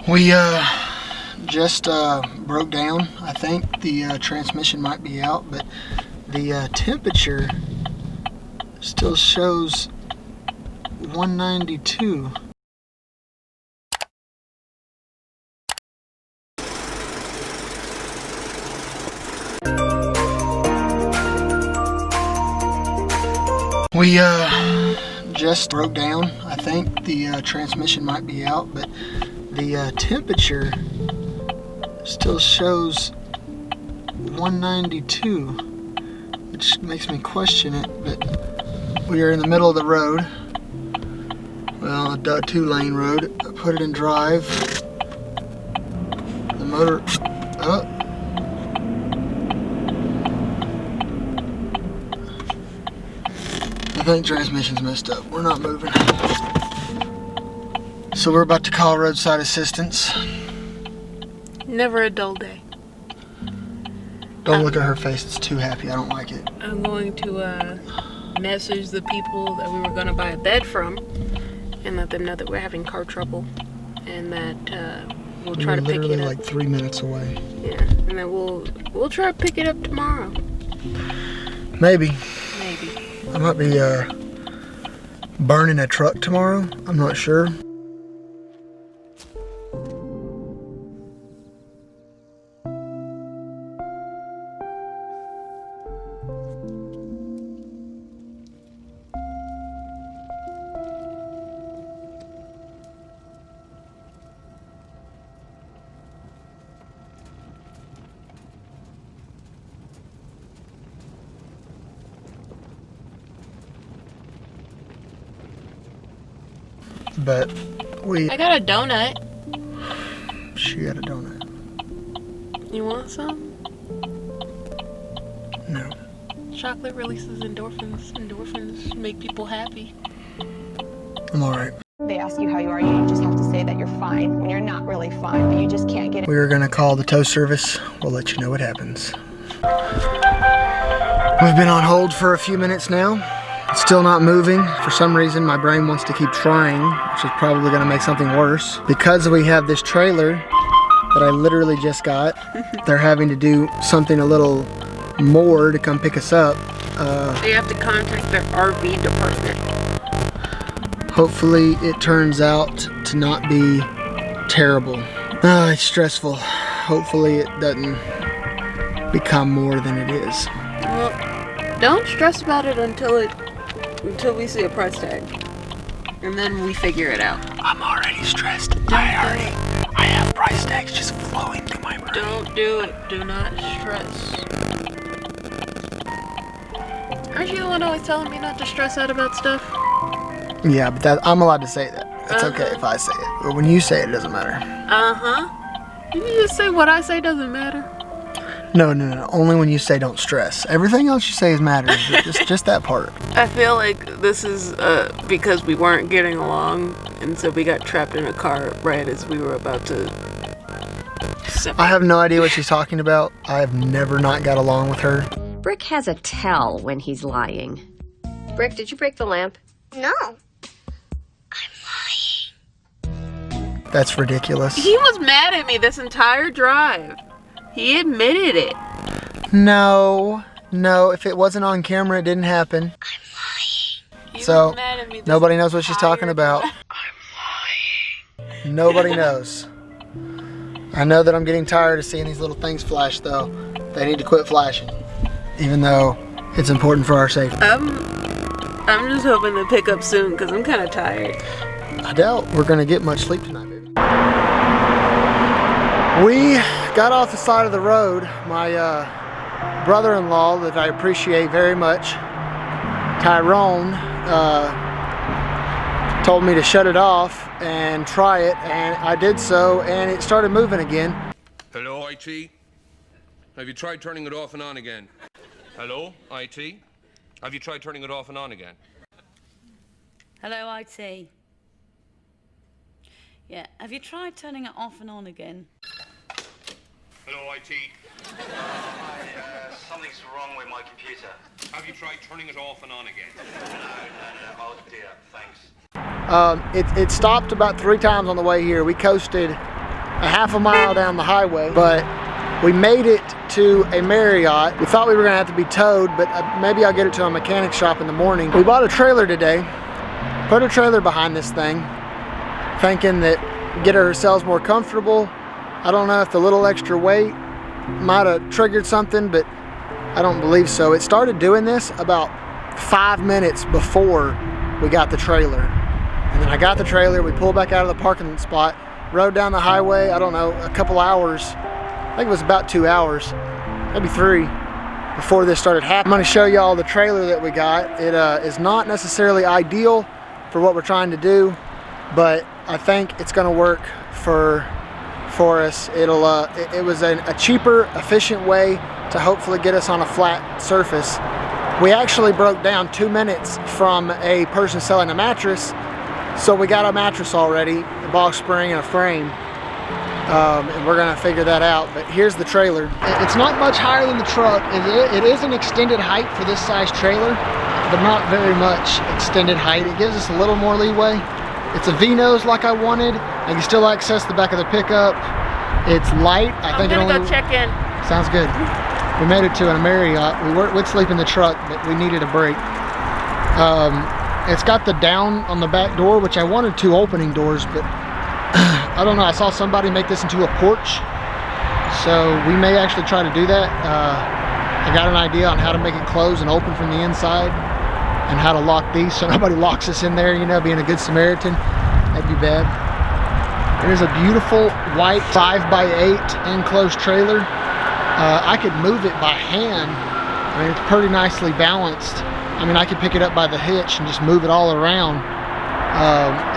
We just broke down. I think the transmission might be out, but the temperature still shows 192. We just broke down. I think the transmission might be out, but the temperature still shows 192, which makes me question it. But we are in the middle of the road. Well, a 2-lane road. I put it in drive. The motor. Oh. I think transmission's messed up. We're not moving. So we're about to call roadside assistance. Never a dull day. Don't look at her face. It's too happy. I don't like it. I'm going to message the people that we were going to buy a bed from and let them know that we're having car trouble and that we'll try to pick it up. Literally like 3 minutes away. Yeah, and then we'll try to pick it up tomorrow. Maybe. Maybe. I might be burning a truck tomorrow. I'm not sure. But I got a donut. She got a donut. You want some? No. Chocolate releases endorphins. Endorphins make people happy. I'm alright. They ask you how you are, you just have to say that you're fine when you're not really fine, but you just can't get it. We are gonna call the tow service. We'll let you know what happens. We've been on hold for a few minutes now. It's still not moving. For some reason, my brain wants to keep trying, which is probably gonna make something worse. Because we have this trailer that I literally just got, they're having to do something a little more to come pick us up. They have to contact their RV department. Hopefully it turns out to not be terrible. It's stressful. Hopefully it doesn't become more than it is. Well, don't stress about it until we see a price tag. And then we figure it out. I'm already stressed. I have price tags just flowing through my brain. Don't do it. Do not stress. Aren't you the one always telling me not to stress out about stuff? Yeah, but I'm allowed to say that. It's okay if I say it. But when you say it, it doesn't matter. You just say what I say doesn't matter. No. Only when you say don't stress. Everything else you say is matters. just that part. I feel like this is because we weren't getting along, and so we got trapped in a car right as we were about to separate. I have no idea what she's talking about. I have never not got along with her. Brick has a tell when he's lying. Brick, did you break the lamp? No. I'm lying. That's ridiculous. He was mad at me this entire drive. He admitted it. No. If it wasn't on camera, it didn't happen. I'm lying. He So, was mad at me this nobody knows what she's talking about. drive. I'm lying. Nobody knows. I know that I'm getting tired of seeing these little things flash, though. They need to quit flashing. Even though it's important for our safety. I'm just hoping to pick up soon because I'm kind of tired. I doubt we're going to get much sleep tonight, baby. We got off the side of the road. My brother-in-law, that I appreciate very much, Tyrone, told me to shut it off and try it, and I did so, and it started moving again. Hello, IT? Have you tried turning it off and on again? Hello, IT? Have you tried turning it off and on again? Hello, IT. Yeah, have you tried turning it off and on again? Hello, IT? Something's wrong with my computer. Have you tried turning it off and on again? No. Oh dear, thanks. It stopped about 3 times on the way here. We coasted a half a mile down the highway, but we made it to a Marriott. We thought we were gonna have to be towed, but maybe I'll get it to a mechanic shop in the morning. We bought a trailer today, put a trailer behind this thing, thinking that get ourselves more comfortable. I don't know if the little extra weight might have triggered something, but I don't believe so. It started doing this about 5 minutes before we got the trailer. And then I got the trailer, we pulled back out of the parking spot, rode down the highway, I don't know, a couple hours. I think it was about 2 hours, maybe 3, before this started happening. I'm gonna show y'all the trailer that we got. It is not necessarily ideal for what we're trying to do, but I think it's gonna work for us. It was a cheaper, efficient way to hopefully get us on a flat surface. We actually broke down 2 minutes from a person selling a mattress, so we got a mattress already, a box spring and a frame. And we're gonna figure that out. But here's the trailer. It's not much higher than the truck. It is an extended height for this size trailer, but not very much extended height. It gives us a little more leeway. It's a V-nose like I wanted. I can still access the back of the pickup. It's light. I think I'm gonna go check in. Sounds good. We made it to a Marriott. We'd sleep in the truck, but we needed a break. It's got the down on the back door, which I wanted 2 opening doors, but I don't know. I saw somebody make this into a porch, so we may actually try to do that. I got an idea on how to make it close and open from the inside, and how to lock these so nobody locks us in there, you know, being a good Samaritan. That'd be bad. There's a beautiful white 5x8 enclosed trailer. I could move it by hand. I mean, it's pretty nicely balanced. I mean, I could pick it up by the hitch and just move it all around.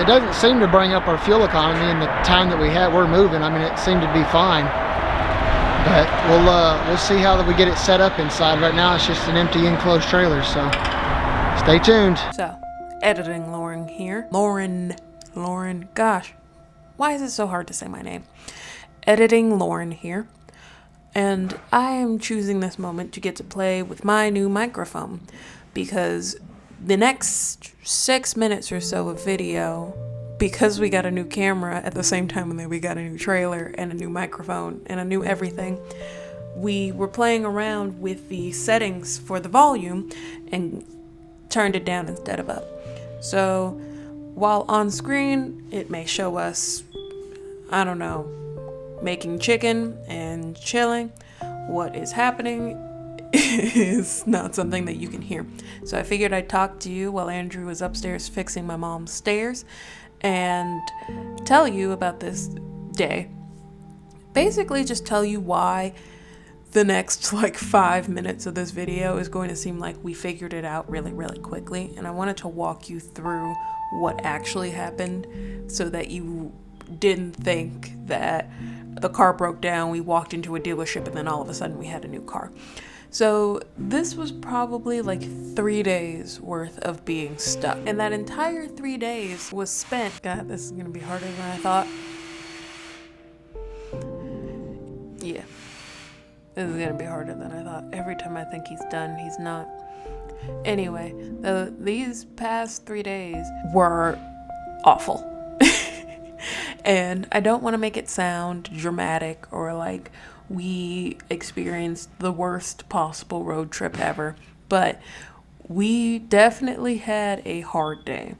It doesn't seem to bring up our fuel economy in the time that we're moving. I mean, it seemed to be fine. But we'll see how we get it set up inside. Right now, it's just an empty enclosed trailer, so stay tuned. So, editing Lauren here. Lauren, gosh, why is it so hard to say my name? Editing Lauren here. And I am choosing this moment to get to play with my new microphone, because the next 6 minutes or so of video, because we got a new camera at the same time that we got a new trailer and a new microphone and a new everything, we were playing around with the settings for the volume and turned it down instead of up. So while on screen it may show us, I don't know, making chicken and chilling, what is happening is not something that you can hear. So I figured I'd talk to you while Andrew was upstairs fixing my mom's stairs and tell you about this day. Basically just tell you why the next 5 minutes of this video is going to seem like we figured it out really, really quickly. And I wanted to walk you through what actually happened so that you didn't think that the car broke down, we walked into a dealership, and then all of a sudden we had a new car. So this was probably 3 days worth of being stuck. And that entire 3 days was spent, God, this is gonna be harder than I thought. Yeah, this is gonna be harder than I thought. Every time I think he's done, he's not. Anyway, these past 3 days were awful. And I don't want to make it sound dramatic or like we experienced the worst possible road trip ever, but we definitely had a hard day.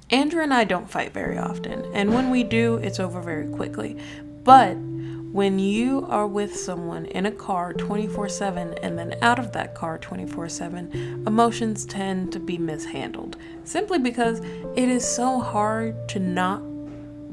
Andrew and I don't fight very often, and when we do, it's over very quickly. But when you are with someone in a car 24/7 and then out of that car 24/7, emotions tend to be mishandled, simply because it is so hard to not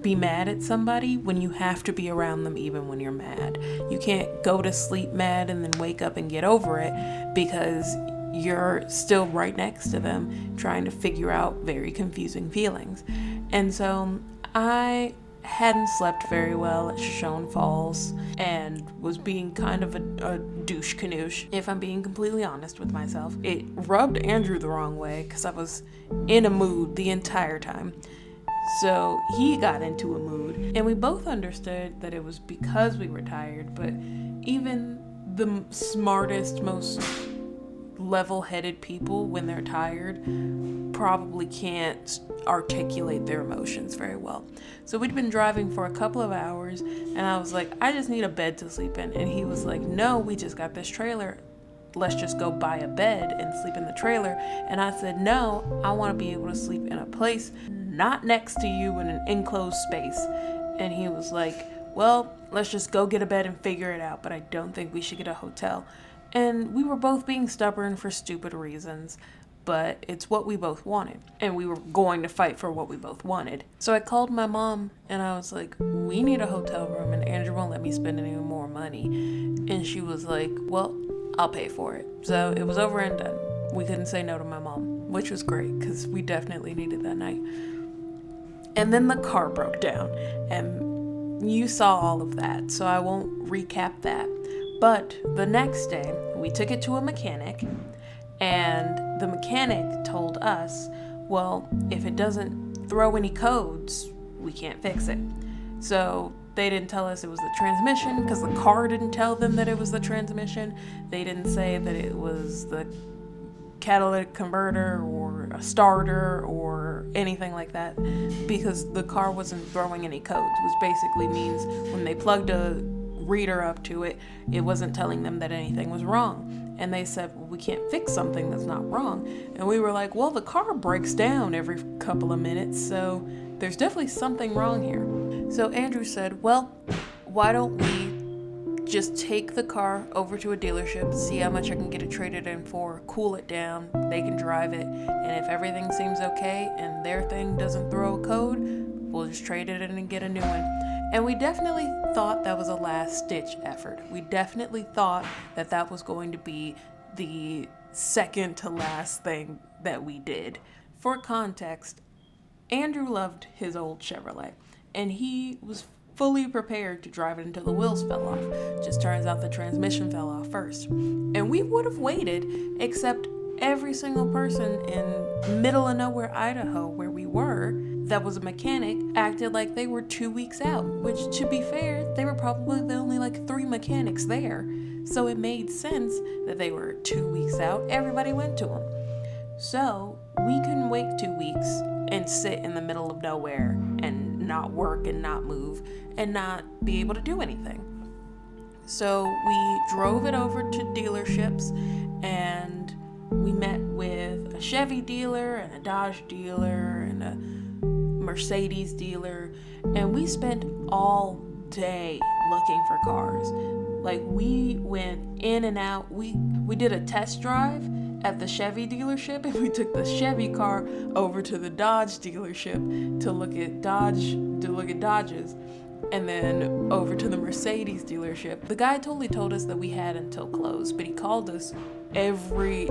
be mad at somebody when you have to be around them even when you're mad. You can't go to sleep mad and then wake up and get over it because you're still right next to them trying to figure out very confusing feelings. And so I hadn't slept very well at Shoshone Falls and was being kind of a douche canoosh, if I'm being completely honest with myself. It rubbed Andrew the wrong way because I was in a mood the entire time. So he got into a mood, and we both understood that it was because we were tired, but even the smartest, most level-headed people, when they're tired, probably can't articulate their emotions very well. So we'd been driving for a couple of hours, and I was like, I just need a bed to sleep in. And he was like, no, we just got this trailer. Let's just go buy a bed and sleep in the trailer. And I said, no, I want to be able to sleep in a place not next to you in an enclosed space. And he was like, well, let's just go get a bed and figure it out, but I don't think we should get a hotel. And we were both being stubborn for stupid reasons, but it's what we both wanted, and we were going to fight for what we both wanted. So I called my mom, and I was like, we need a hotel room, and Andrew won't let me spend any more money. And she was like, well, I'll pay for it. So it was over and done. We couldn't say no to my mom, which was great, because we definitely needed that night. And then the car broke down, and you saw all of that, so I won't recap that. But the next day, we took it to a mechanic, and the mechanic told us, well, if it doesn't throw any codes, we can't fix it. So they didn't tell us it was the transmission, because the car didn't tell them that it was the transmission. They didn't say that it was the catalytic converter or a starter or anything like that, because the car wasn't throwing any codes, which basically means when they plugged a reader up to it, it wasn't telling them that anything was wrong. And they said, well, we can't fix something that's not wrong. And we were like, well, the car breaks down every couple of minutes, so there's definitely something wrong here. So Andrew said, well, why don't we just take the car over to a dealership, see how much I can get it traded in for, cool it down, they can drive it, and if everything seems okay and their thing doesn't throw a code, we'll just trade it in and get a new one. And we definitely thought that was a last-ditch effort. We definitely thought that that was going to be the second to last thing that we did. For context, Andrew loved his old Chevrolet, and he was fully prepared to drive it until the wheels fell off. Just turns out the transmission fell off first. And we would have waited, except every single person in middle of nowhere, Idaho, where we were, that was a mechanic, acted like they were 2 weeks out, which, to be fair, they were probably the only 3 mechanics there. So it made sense that they were 2 weeks out. Everybody went to them. So we couldn't wait 2 weeks and sit in the middle of nowhere and not work and not move and not be able to do anything. So we drove it over to dealerships, and we met with a Chevy dealer and a Dodge dealer and a Mercedes dealer, and we spent all day looking for cars. We went in and out. We did a test drive at the Chevy dealership, and we took the Chevy car over to the Dodge dealership to look at Dodges, and then over to the Mercedes dealership. The guy totally told us that we had until close, but he called us every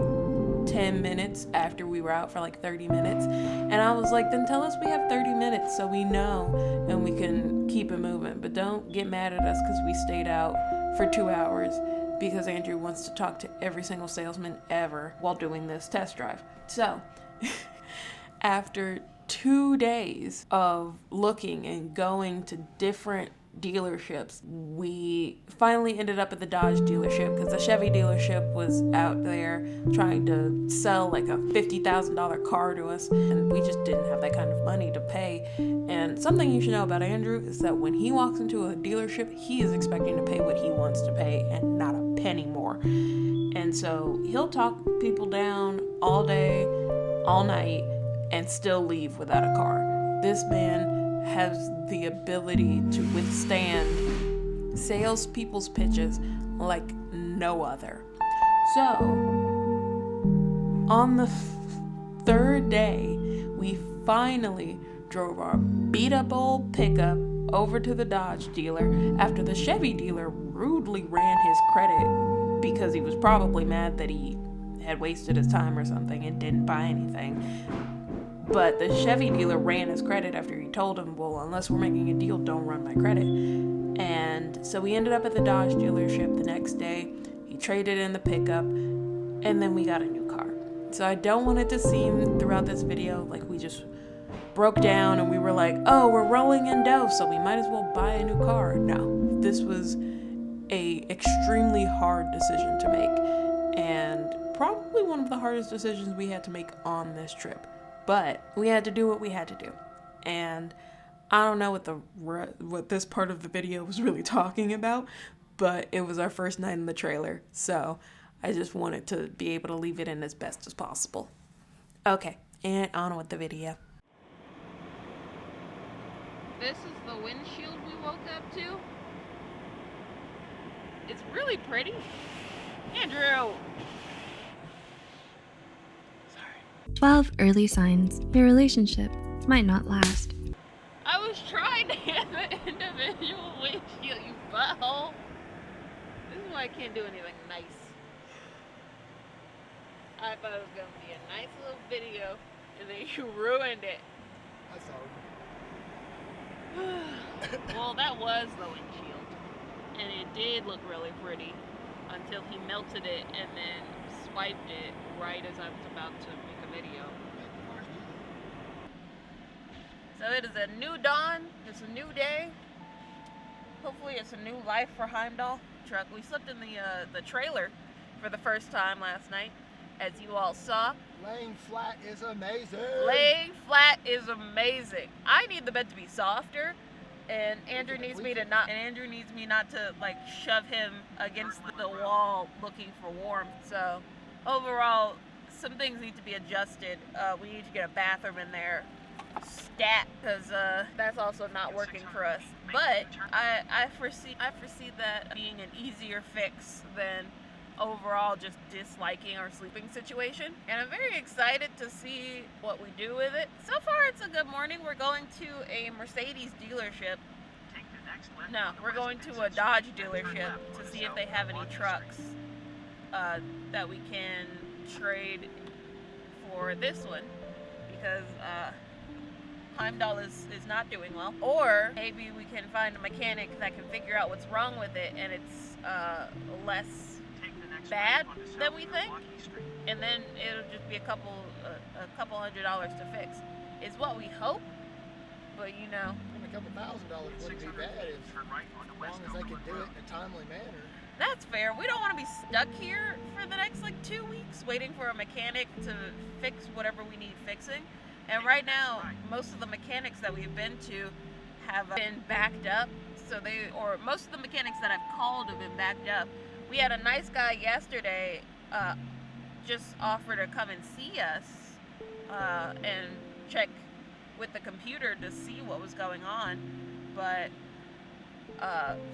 10 minutes after we were out for 30 minutes. And I was like, then tell us we have 30 minutes so we know and we can keep it moving. But don't get mad at us because we stayed out for 2 hours because Andrew wants to talk to every single salesman ever while doing this test drive. So after 2 days of looking and going to different dealerships, we finally ended up at the Dodge dealership because the Chevy dealership was out there trying to sell a $50,000 car to us, and we just didn't have that kind of money to pay. And something you should know about Andrew is that when he walks into a dealership, he is expecting to pay what he wants to pay and not a penny more. And so he'll talk people down all day, all night, and still leave without a car. This man has the ability to withstand salespeople's pitches like no other. So, on the third day, we finally drove our beat-up old pickup over to the Dodge dealer after the Chevy dealer rudely ran his credit because he was probably mad that he had wasted his time or something and didn't buy anything. But the Chevy dealer ran his credit after he told him, well, unless we're making a deal, don't run my credit. And so we ended up at the Dodge dealership the next day. He traded in the pickup, and then we got a new car. So I don't want it to seem throughout this video like we just broke down and we were like, oh, we're rolling in dough, so we might as well buy a new car. No, this was a extremely hard decision to make, and probably one of the hardest decisions we had to make on this trip. but we had to do what we had to do. And I don't know what this part of the video was really talking about, but it was our first night in the trailer, so I just wanted to be able to leave it in as best as possible. Okay, and on with the video. This is the windshield we woke up to. It's really pretty. Andrew! 12 early signs your relationship might not last. I was trying to have an individual windshield, you butthole. This is why I can't do anything nice. I thought it was going to be a nice little video, and then you ruined it. That's all. Well, that was the windshield, and it did look really pretty until he melted it and then swiped it right as I was about to make a video. So it is a new dawn, it's a new day. Hopefully it's a new life for Heimdall truck. We slept in the trailer for the first time last night, as you all saw. Laying flat is amazing. Laying flat is amazing. I need the bed to be softer, and Andrew needs me not to like shove him against the wall looking for warmth. So overall, some things need to be adjusted. We need to get a bathroom in there stat, because that's also not working for us. But I foresee that being an easier fix than overall just disliking our sleeping situation, and I'm very excited to see what we do with it. So far it's a good morning. We're going to a Mercedes dealership. No, we're going to a Dodge dealership to see if they have any trucks that we can trade for this one, because Heimdall is not doing well. Or maybe we can find a mechanic that can figure out what's wrong with it, and it's less bad than we think, and then it'll just be a couple $100s to fix, is what we hope. But you know, a couple $1,000 wouldn't be bad as long as they can do it in a timely manner. That's fair. We don't want to be stuck here for the next like 2 weeks waiting for a mechanic to fix whatever we need fixing. And right now, most of the mechanics that we've been to have been backed up. Or most of the mechanics that I've called have been backed up. We had a nice guy yesterday just offer to come and see us and check with the computer to see what was going on. But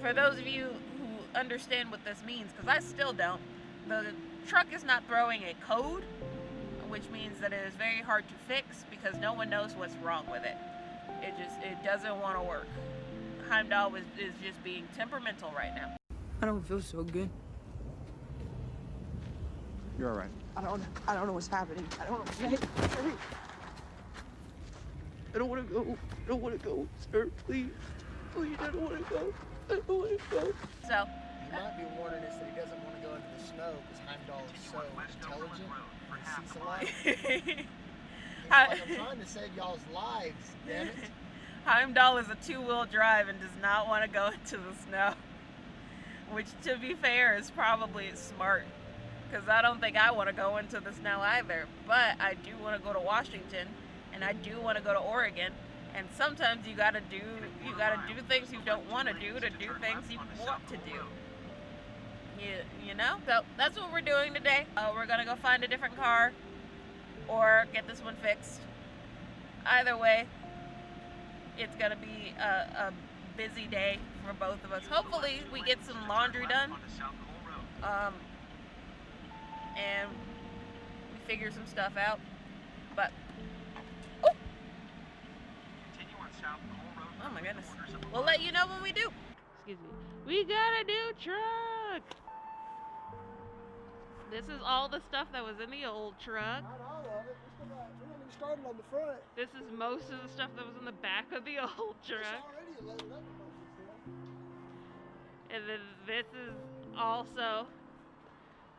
for those of you who understand what this means, because I still don't, the truck is not throwing a code, which means that it is very hard to fix because no one knows what's wrong with it. It doesn't want to work. Heimdall is just being temperamental right now. I don't feel so good. You're all right. I don't know what's happening. I don't know. I don't want to go. I don't want to go, sir. Please. Please, I don't want to go. I don't want to go. So, he might be warning us that he doesn't want to go into the snow because Heimdall is so intelligent and sees a lot. He's like, I'm trying to save y'all's lives, damn it. Heimdall is a 2-wheel drive and does not want to go into the snow. Which, to be fair, is probably smart. Because I don't think I want to go into the snow either. But I do want to go to Washington, and I do want to go to Oregon. And sometimes you gotta do things you don't want to do things you want to do. You know? So that's what we're doing today. We're gonna go find a different car or get this one fixed. Either way, it's gonna be a busy day for both of us. Hopefully we get some laundry done. And we figure some stuff out. But oh my goodness. We'll let you know when we do. Excuse me. We got a new truck. This is all the stuff that was in the old truck. Not all of it. We haven't even started on the front. This is most of the stuff that was in the back of the old truck. It's already loaded up with most of stuff. And then this is also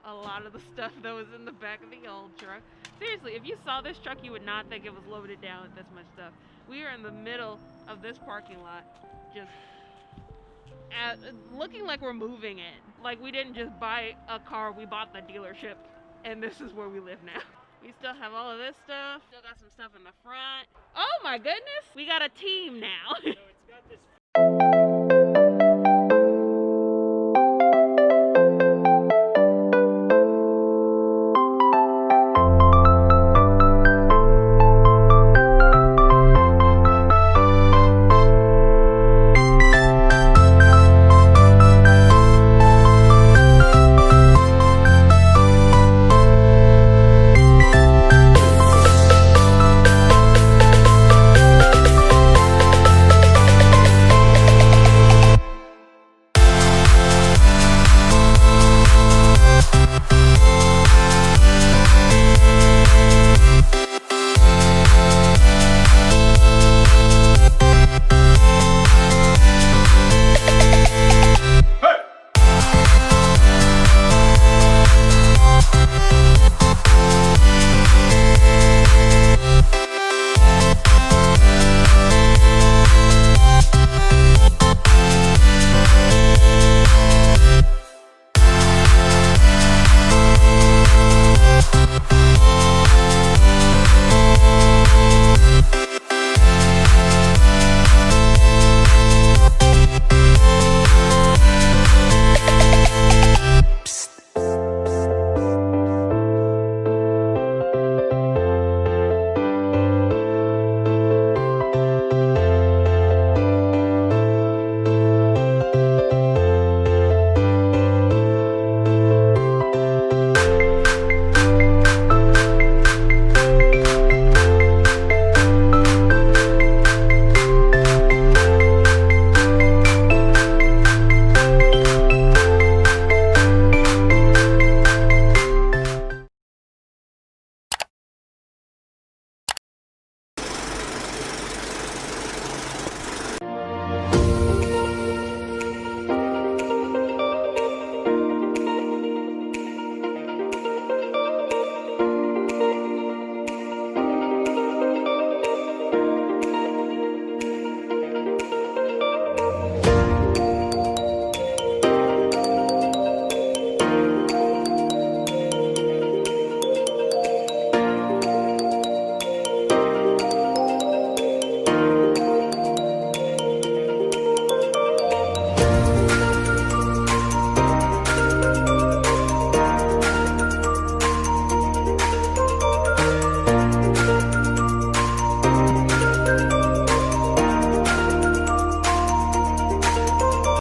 a lot of the stuff that was in the back of the old truck. Seriously, if you saw this truck, you would not think it was loaded down with this much stuff. We are in the middle of this parking lot, just looking like we're moving in. Like we didn't just buy a car, we bought the dealership, and this is where we live now. We still have all of this stuff. Still got some stuff in the front. Oh my goodness, we got a team now. So it's got this